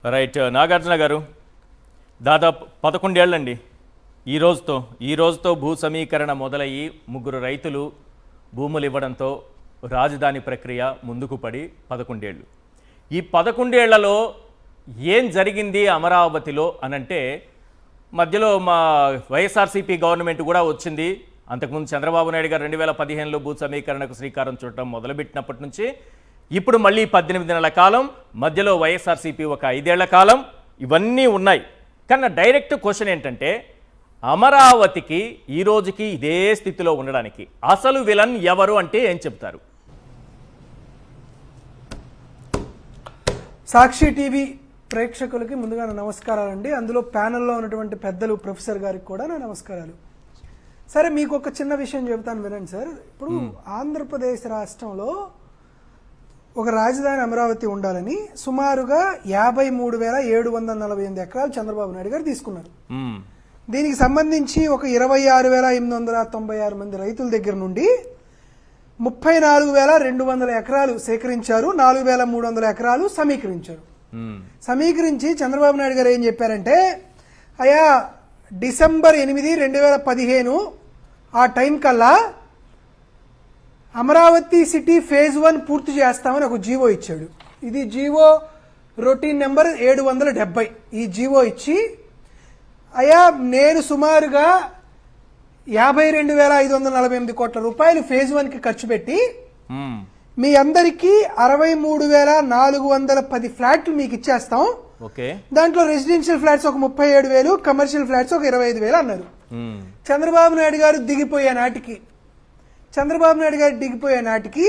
Right Nagarjuna గారు, దాదాపు 11 ఏళ్ళండి ఈ రోజుతో భూ సమీకరణ మొదలయ్యి 3 రైతులు భూములు ఇవ్వడంతో రాజధాని ప్రక్రియ ముందుకు పడి 11 ఏళ్ళు. ఈ 11 ఏళ్లలో ఏం జరిగింది అమరావతిలో అనంటే, మధ్యలో మా వైఎస్ఆర్సీపీ గవర్నమెంట్ కూడా వచ్చింది. అంతకుముందు చంద్రబాబు నాయుడు గారు 2015లో భూ సమీకరణకు శ్రీకారం చుట్టడం మొదలుపెట్టినప్పటి నుంచి ఇప్పుడు మళ్ళీ 18 నెలల కాలం, మధ్యలో వైఎస్ఆర్సీపీ ఒక 5 ఏళ్ల కాలం, ఇవన్నీ ఉన్నాయి. కానీ డైరెక్ట్ క్వశ్చన్ ఏంటంటే, అమరావతికి ఈ రోజుకి ఇదే స్థితిలో ఉండడానికి అసలు విలన్ ఎవరు అంటే ఏం చెప్తారు? సాక్షి టీవీ ప్రేక్షకులకి ముందుగా నా నమస్కారాలండి. అందులో ప్యానెల్లో ఉన్నటువంటి పెద్దలు ప్రొఫెసర్ గారికి కూడా నా నమస్కారాలు. సరే, మీకు ఒక చిన్న విషయం చెబుతాను, వినండి సార్. ఇప్పుడు ఆంధ్రప్రదేశ్ రాష్ట్రంలో ఒక రాజధాని అమరావతి ఉండాలని సుమారుగా 53,748 ఎకరాలు చంద్రబాబు నాయుడు గారు తీసుకున్నారు. దీనికి సంబంధించి ఒక 26,896 మంది రైతుల దగ్గర నుండి 34,200 ఎకరాలు సేకరించారు. 4,300 ఎకరాలు సమీకరించారు. సమీకరించి చంద్రబాబు నాయుడు గారు ఏం చెప్పారంటే, అయ్యా డిసెంబర్ 8, 2015 ఆ టైం కల్లా అమరావతి సిటీ ఫేజ్ 1 పూర్తి చేస్తామని ఒక జీవో ఇచ్చాడు. ఇది జీవో రొటీన్ నెంబర్ 770. ఈ జీవో ఇచ్చి, అయ్యా నేను సుమారుగా 52,548 కోట్ల రూపాయలు ఫేజ్ 1కి ఖర్చు పెట్టి మీ అందరికీ 63,410 ఫ్లాట్లు మీకు ఇచ్చేస్తాం. దాంట్లో రెసిడెన్షియల్ ఫ్లాట్స్ ఒక 37,000, కమర్షియల్ ఫ్లాట్స్ ఒక 25,000 అన్నారు. చంద్రబాబు నాయుడు గారు దిగిపోయే నాటికి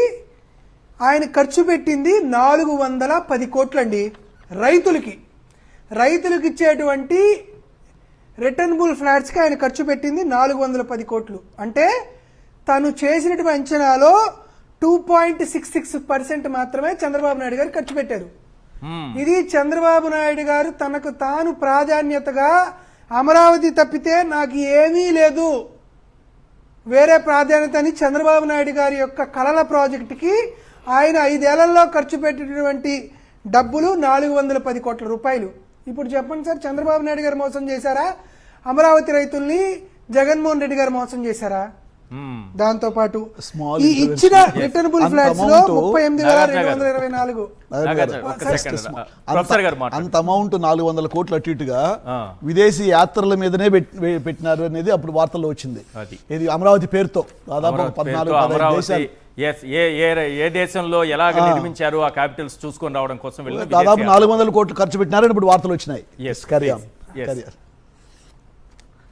ఆయన ఖర్చు పెట్టింది 410 కోట్లండి. రైతులకి ఇచ్చేటువంటి రిటర్నబుల్ ఫ్లాట్స్కి ఆయన ఖర్చు పెట్టింది 410 కోట్లు. అంటే తను చేసినటువంటి అంచనాలో 2.66% మాత్రమే చంద్రబాబు నాయుడు గారు ఖర్చు పెట్టారు. ఇది చంద్రబాబు నాయుడు గారు తనకు తాను ప్రాధాన్యతగా అమరావతి తప్పితే నాకు ఏమీ లేదు, వేరే ప్రాధాన్యత అని చంద్రబాబు నాయుడు గారి యొక్క కలల ప్రాజెక్టుకి ఆయన 5 ఏళ్లలో ఖర్చు పెట్టినటువంటి డబ్బులు 410 కోట్ల రూపాయలు. ఇప్పుడు చెప్పండి సార్, చంద్రబాబు నాయుడు గారు మోసం చేశారా, అమరావతి రైతుల్ని జగన్మోహన్ రెడ్డి గారు మోసం చేశారా? దాంతో పాటు ఈ ఇచ్చిన రిటర్నబుల్ ఫ్లాట్స్ లో 38,224 అంత అమౌంట్ 400 కోట్లు అటు ఇటుగా విదేశీ యాత్రల మీదనే పెట్టినారు అనేది అప్పుడు వార్తల్లో వచ్చింది. ఇది అమరావతి పేరుతో దాదాపు 14 దేశాలు ఏ దేశంలో ఎలాగ నిర్మించారు ఆ క్యాపిటల్స్ చూసుకొని రావడం కోసం దాదాపు 400 కోట్లు ఖర్చు పెట్టినారని ఇప్పుడు వార్తలు వచ్చినాయి.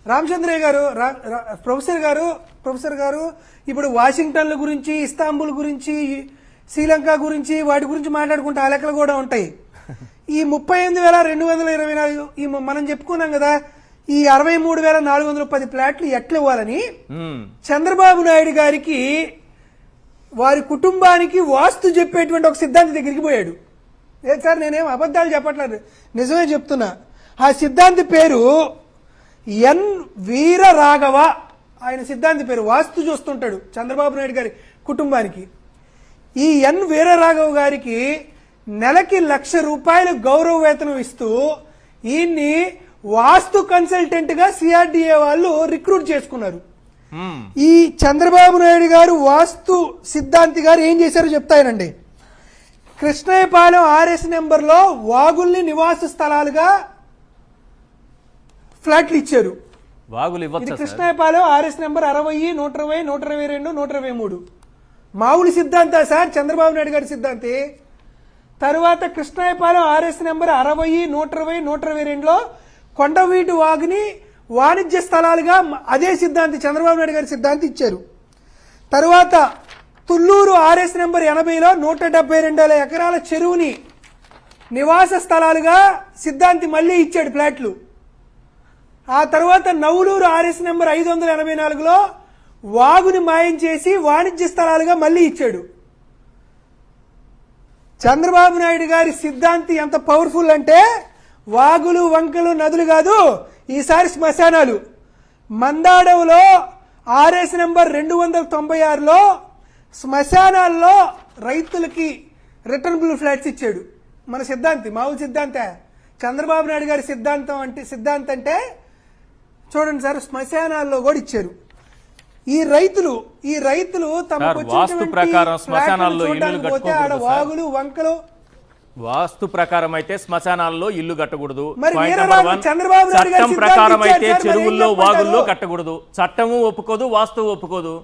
రామచంద్రయ్య గారు, ప్రొఫెసర్ గారు ఇప్పుడు వాషింగ్టన్ల గురించి, ఇస్తాంబుల్ గురించి, శ్రీలంక గురించి, వాటి గురించి మాట్లాడుకుంటే ఆ లెక్కలు కూడా ఉంటాయి. ఈ 38,224 ఈ మనం చెప్పుకున్నాం కదా, ఈ 63,410 ఫ్లాట్లు ఎట్లా ఇవ్వాలని చంద్రబాబు నాయుడు గారికి వారి కుటుంబానికి వాస్తు చెప్పేటువంటి ఒక సిద్ధాంతి దగ్గరికి పోయాడు. లేదు సార్, నేనేం అబద్ధాలు చెప్పట్లేదు, నిజమే చెప్తున్నా. ఆ సిద్ధాంతి పేరు ఎన్ వీర రాఘవ. ఆయన సిద్ధాంతి పేరు. వాస్తు చూస్తుంటాడు చంద్రబాబు నాయుడు గారి కుటుంబానికి. ఈ ఎన్ వీర రాఘవ గారికి నెలకి ₹1,00,000 గౌరవ వేతనం ఇస్తూ ఈయన్ని వాస్తు కన్సల్టెంట్ గా సిఆర్డిఏ వాళ్ళు రిక్రూట్ చేసుకున్నారు. ఈ చంద్రబాబు నాయుడు గారు వాస్తు సిద్ధాంతి గారు ఏం చేశారో చెప్తాయనండి. కృష్ణయ్యపాలెం RS నెంబర్లో వాగుల్ని నివాస స్థలాలుగా ఫ్లాట్లు ఇచ్చారు. ఇది కృష్ణయ్యపాలెం RS నెంబర్ 60, 120, 122, 123. మామూలు సిద్ధాంత సార్ చంద్రబాబు నాయుడు గారి సిద్ధాంతి. తరువాత కృష్ణయ్యపాలెం RS నెంబర్ 60, 120, 122లో కొండవీటి వాగుని వాణిజ్య స్థలాలుగా అదే సిద్ధాంతి చంద్రబాబు నాయుడు గారి సిద్ధాంతి ఇచ్చారు. తరువాత తుళ్ళూరు RS నెంబర్ 80లో 172 ఎకరాల చెరువుని నివాస స్థలాలుగా సిద్ధాంతి మళ్లీ ఇచ్చాడు ఫ్లాట్లు. ఆ తర్వాత నవులూరు RS నెంబర్ 584లో వాగుని మాయం చేసి వాణిజ్య స్థలాలుగా మళ్లీ ఇచ్చాడు. చంద్రబాబు నాయుడు గారి సిద్ధాంతి ఎంత పవర్ఫుల్ అంటే, వాగులు, వంకలు, నదులు కాదు, ఈసారి శ్మశానాలు. మందాడవులో RS నెంబర్ 296లో శ్మశానాల్లో రైతులకి రిటర్నబుల్ ఫ్లాట్స్ ఇచ్చాడు మన సిద్ధాంతి, మామూలు సిద్ధాంత. చంద్రబాబు నాయుడు గారి సిద్ధాంతం అంటే చూడండి సార్, శ్మశానాల్లో కూడా ఇచ్చారు. ఈ రైతులు తమకు వాస్తు ప్రకారం శ్మశానాల్లో ఇల్లు పోతే ఆడ వాగులు వంకలు, వాస్తు ప్రకారం అయితే శ్మశానాల్లో ఇల్లు కట్టకూడదు. మరి చంద్రబాబు నాయుడు గారి చట్టం ప్రకారం అయితే సిద్ధాంతం చెరువుల్లో ఇచ్చారు, వాగుల్లో కట్టకూడదు. చట్టము ఒప్పుకోదు, వాస్తువు ఒప్పుకోదు.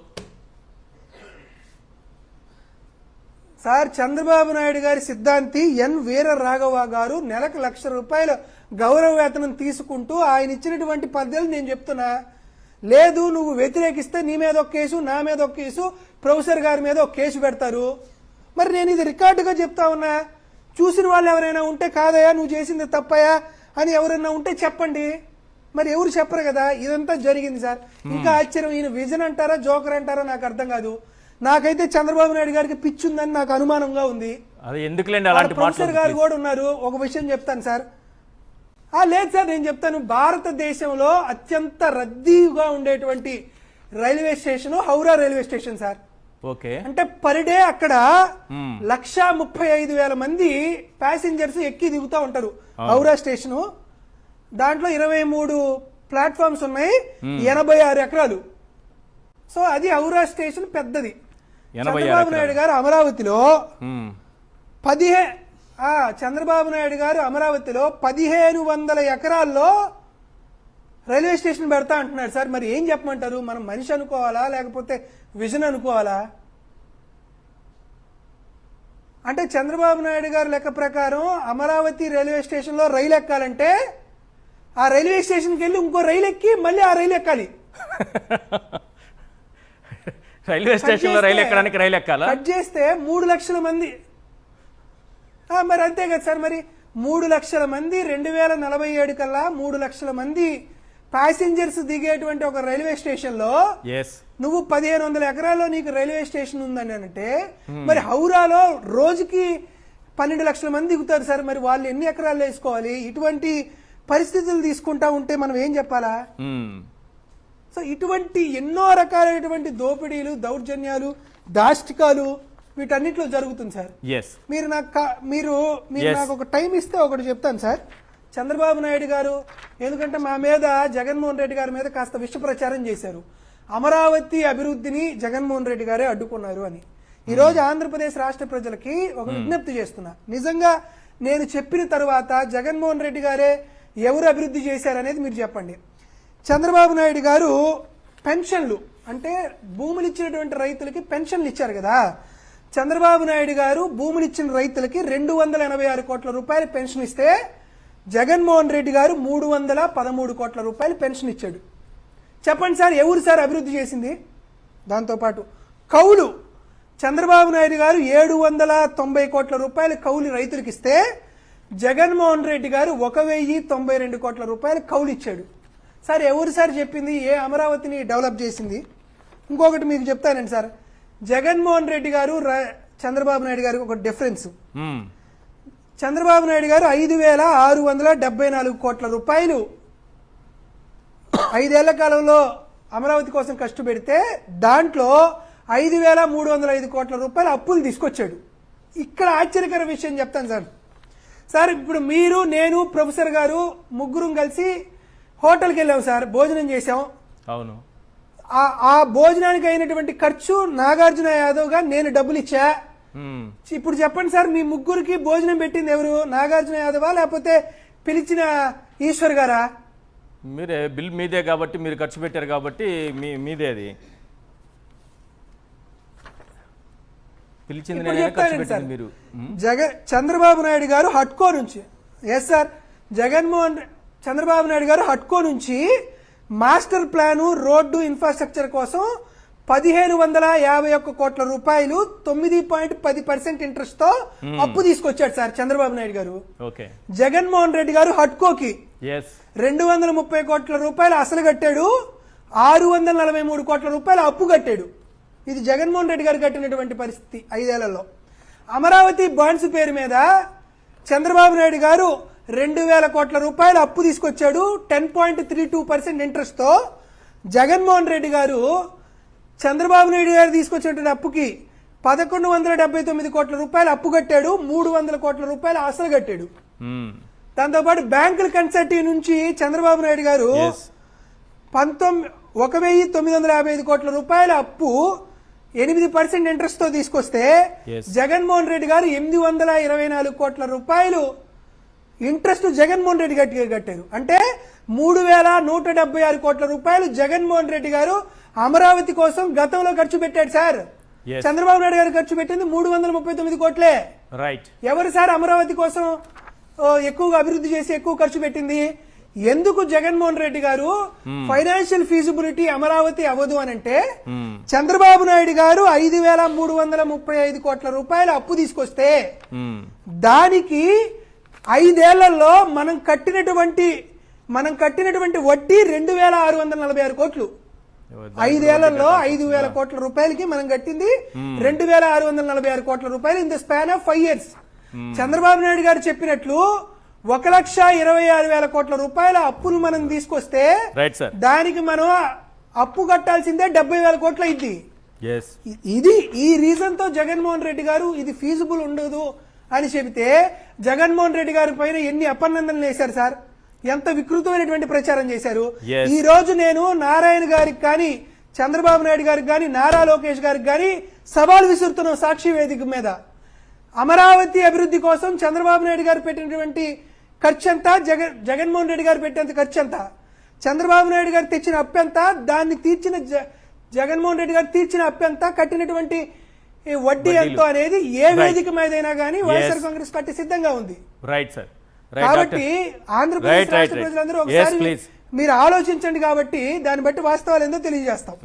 సార్ చంద్రబాబు నాయుడు గారి సిద్ధాంతి ఎన్ వీర రాఘవ గారు నెలకు ₹1,00,000 గౌరవ వేతనం తీసుకుంటూ ఆయన ఇచ్చినటువంటి పద్ధతులు నేను చెప్తున్నా. లేదు నువ్వు వ్యతిరేకిస్తే నీ మీద ఒక కేసు, నా మీద ఒక కేసు, ప్రొఫెసర్ గారి మీద ఒక కేసు పెడతారు. మరి నేను ఇది రికార్డుగా చెప్తా ఉన్నా. చూసిన వాళ్ళు ఎవరైనా ఉంటే కాదయా నువ్వు చేసింది తప్పయా అని ఎవరైనా ఉంటే చెప్పండి. మరి ఎవరు చెప్పరు కదా. ఇదంతా జరిగింది సార్. ఇంకా ఆశ్చర్యం, ఈయన విజన్ అంటారా జోకర్ అంటారా నాకు అర్థం కాదు. నాకైతే చంద్రబాబు నాయుడు గారికి పిచ్చుందని నాకు అనుమానంగా ఉంది. అది ఎందుకులేండి అలాంటి ప్రొఫెసర్ గారు కూడా ఉన్నారు. ఒక విషయం చెప్తాను సార్. లేదు సార్ నేను చెప్తాను. భారతదేశంలో అత్యంత రద్దీగా ఉండేటువంటి railway station Howrah railway station sir. Okay, అంటే పర్ డే అక్కడ 1,35,000 మంది ప్యాసింజర్స్ ఎక్కి దిగుతూ ఉంటారు హౌరా స్టేషన్. దాంట్లో 23 ప్లాట్ఫామ్స్ ఉన్నాయి, 86 ఎకరాలు. సో అది హౌరా స్టేషన్ పెద్దది. చంద్రబాబు నాయుడు గారు అమరావతిలో 1,500 ఎకరాల్లో రైల్వే స్టేషన్ పెడతా అంటున్నాడు సార్. మరి ఏం చెప్పమంటారు? మనం మనిషి అనుకోవాలా లేకపోతే విజన్ అనుకోవాలా? అంటే చంద్రబాబు నాయుడు గారు లెక్క ప్రకారం అమరావతి రైల్వే స్టేషన్ లో రైలు ఎక్కాలంటే ఆ రైల్వే స్టేషన్కి వెళ్ళి ఇంకో రైలు ఎక్కి మళ్ళీ ఆ రైలు ఎక్కాలి. రైల్వే స్టేషన్ లో రైలు ఎక్కడానికి రైలు ఎక్కాలా? కట్ చేస్తే 3 లక్షల మంది. మరి అంతే కదా సార్. మరి 3 లక్షల మంది 2047 కల్లా 3 లక్షల మంది ప్యాసింజర్స్ దిగేటువంటి ఒక రైల్వే స్టేషన్ లో నువ్వు 1,500 ఎకరాల్లో నీకు రైల్వే స్టేషన్ ఉందని అంటే మరి హౌరాలో రోజుకి 12 లక్షల మంది దిగుతారు సార్. మరి వాళ్ళు ఎన్ని ఎకరాలు వేసుకోవాలి? ఇటువంటి పరిస్థితులు తీసుకుంటా ఉంటే మనం ఏం చెప్పాలా? సో ఇటువంటి ఎన్నో రకాలైనటువంటి దోపిడీలు, దౌర్జన్యాలు, దాష్టికాలు వీటన్నిటిలో జరుగుతుంది సార్. మీరు నాకు ఒక టైం ఇస్తే ఒకటి చెప్తాను సార్. చంద్రబాబు నాయుడు గారు ఎందుకంటే మా మీద జగన్మోహన్ రెడ్డి గారి మీద కాస్త విష ప్రచారం చేశారు. అమరావతి అభివృద్ధిని జగన్మోహన్ రెడ్డి గారే అడ్డుకున్నారు అని. ఈ రోజు ఆంధ్రప్రదేశ్ రాష్ట్ర ప్రజలకి ఒక విజ్ఞప్తి చేస్తున్నా. నిజంగా నేను చెప్పిన తర్వాత జగన్మోహన్ రెడ్డి గారే ఎవరు అభివృద్ధి చేశారనేది మీరు చెప్పండి. చంద్రబాబు నాయుడు గారు పెన్షన్లు అంటే భూములు ఇచ్చినటువంటి రైతులకి పెన్షన్లు ఇచ్చారు కదా. చంద్రబాబు నాయుడు గారు భూములు ఇచ్చిన రైతులకి 286 కోట్ల రూపాయలు పెన్షన్ ఇస్తే జగన్మోహన్ రెడ్డి గారు 313 కోట్ల రూపాయలు పెన్షన్ ఇచ్చాడు. చెప్పండి సార్ ఎవరు సార్ అభివృద్ధి చేసింది? దాంతోపాటు కౌలు చంద్రబాబు నాయుడు గారు 790 కోట్ల రూపాయలు కౌలు రైతులకు ఇస్తే జగన్మోహన్ రెడ్డి గారు 1,092 కోట్ల రూపాయలు కౌలు ఇచ్చాడు. సార్ ఎవరు సార్ చెప్పింది ఏ అమరావతిని డెవలప్ చేసింది? ఇంకొకటి మీకు చెప్తానండి సార్. జగన్మోహన్ రెడ్డి గారు చంద్రబాబు నాయుడు గారికి ఒక డిఫరెన్స్. చంద్రబాబు నాయుడు గారు 5,674 కోట్ల రూపాయలు 5 ఏళ్ల కాలంలో అమరావతి కోసం కష్టపెడితే దాంట్లో 5,305 కోట్ల రూపాయలు అప్పులు తీసుకొచ్చాడు. ఇక్కడ ఆశ్చర్యకర విషయం చెప్తాను సార్. సార్ ఇప్పుడు మీరు, నేను, ప్రొఫెసర్ గారు ముగ్గురం కలిసి హోటల్కి వెళ్ళాం సార్, భోజనం చేశాం. అవును. ఆ భోజనానికి అయినటువంటి ఖర్చు నాగార్జున యాదవ్ గా నేను డబ్బులు ఇచ్చా. ఇప్పుడు చెప్పండి సార్, మీ ముగ్గురికి భోజనం పెట్టింది ఎవరు? నాగార్జున యాదవా లేకపోతే పిలిచిన ఈశ్వర్ గారా? మీరే, బిల్ మీదే కాబట్టి మీరు ఖర్చు పెట్టారు కాబట్టి మీదే అది. పిలిచింది మీరు. చంద్రబాబు నాయుడు గారు హట్కో నుంచి సార్ చంద్రబాబు నాయుడు గారు హట్కో నుంచి మాస్టర్ ప్లాన్ రోడ్డు ఇన్ఫ్రాస్ట్రక్చర్ కోసం 1,551 కోట్ల రూపాయలు 9.10% ఇంట్రెస్ట్ తో అప్పు తీసుకొచ్చాడు సార్ చంద్రబాబు నాయుడు గారు. జగన్మోహన్ రెడ్డి గారు హట్కోకి 230 కోట్ల రూపాయలు అసలు కట్టాడు, 643 కోట్ల రూపాయలు అప్పు కట్టాడు. ఇది జగన్మోహన్ రెడ్డి గారు కట్టినటువంటి పరిస్థితి 5 ఏళ్లలో. అమరావతి బాండ్స్ పేరు మీద చంద్రబాబు నాయుడు గారు 2,000 కోట్ల రూపాయలు అప్పు తీసుకొచ్చాడు 10.32% ఇంట్రెస్ట్ తో. జగన్మోహన్ రెడ్డి గారు చంద్రబాబు నాయుడు గారు తీసుకొచ్చినటువంటి అప్పుకి 1,179 కోట్ల రూపాయలు అప్పు కట్టాడు, 300 కోట్ల రూపాయలు అసలు కట్టాడు. దాంతోపాటు బ్యాంకుల కన్సల్టీ నుంచి చంద్రబాబు నాయుడు గారు Yes. 19,955 కోట్ల రూపాయల అప్పు 8% ఇంట్రెస్ట్ తో తీసుకొస్తే Yes. జగన్మోహన్ రెడ్డి గారు 824 కోట్ల రూపాయలు ఇంట్రెస్ట్ జగన్మోహన్ రెడ్డి కట్టారు. అంటే 3,176 కోట్ల రూపాయలు జగన్మోహన్ రెడ్డి గారు అమరావతి కోసం గతంలో ఖర్చు పెట్టాడు సార్. Yes. చంద్రబాబు నాయుడు గారు ఖర్చు పెట్టింది 339 కోట్లే. రైట్. ఎవరు సార్ అమరావతి కోసం ఎక్కువగా అభివృద్ధి చేసి ఎక్కువ ఖర్చు పెట్టింది? ఎందుకు జగన్మోహన్ రెడ్డి గారు ఫైనాన్షియల్ ఫీజిబిలిటీ అమరావతి అవ్వదు అని అంటే చంద్రబాబు నాయుడు గారు 5,335 కోట్ల రూపాయల అప్పు తీసుకొస్తే దానికి 5 ఏళ్లలో మనం కట్టినటువంటి వడ్డీ 2,646 కోట్లు. 5 ఏళ్లలో 5,000 కోట్ల రూపాయలకి మనం కట్టింది 2,646 కోట్ల రూపాయలు in the span of 5 years. Chandrababu Naidu గారు చెప్పినట్లు 1,26,000 కోట్ల రూపాయల అప్పును మనం తీసుకొస్తే రైట్ సార్. దానికి మనం అప్పు కట్టాల్సిందే 70,000 కోట్లు అయింది. Yes. ఇది ఈ రీజన్ తో జగన్మోహన్ రెడ్డి గారు ఇది ఫీజిబుల్ ఉండదు అని చెబితే జగన్మోహన్ రెడ్డి గారి పైన ఎన్ని అపనందనలు వేశారు సార్, ఎంత వికృతమైనటువంటి ప్రచారం చేశారు. Yes. ఈ రోజు నేను నారాయణ గారికి కానీ చంద్రబాబు నాయుడు గారికి కానీ నారా లోకేష్ గారికి కానీ సవాల్ విసురుతున్నాం సాక్షి వేదిక మీద. అమరావతి అభివృద్ధి కోసం చంద్రబాబు నాయుడు గారు పెట్టినటువంటి ఖర్చు ఎంత, జగన్మోహన్ రెడ్డి గారు పెట్టినంత ఖర్చు ఎంత, చంద్రబాబు నాయుడు గారు తెచ్చిన అప్పు ఎంత, దాన్ని తీర్చిన జగన్మోహన్ రెడ్డి గారు తీర్చిన అప్పు ఎంత, కట్టినటువంటి వడ్డీ ఎంతో అనేది ఏ వేదిక మీదైనా కానీ వైఎస్ఆర్ కాంగ్రెస్ పార్టీ సిద్ధంగా ఉంది. Right sir. కాబట్టి ఆంధ్రప్రదేశ్ రాష్ట్ర ప్రజలందరూ ఒకసారి మీరు ఆలోచించండి. కాబట్టి దాన్ని బట్టి వాస్తవాలు ఏందో తెలియజేస్తాం.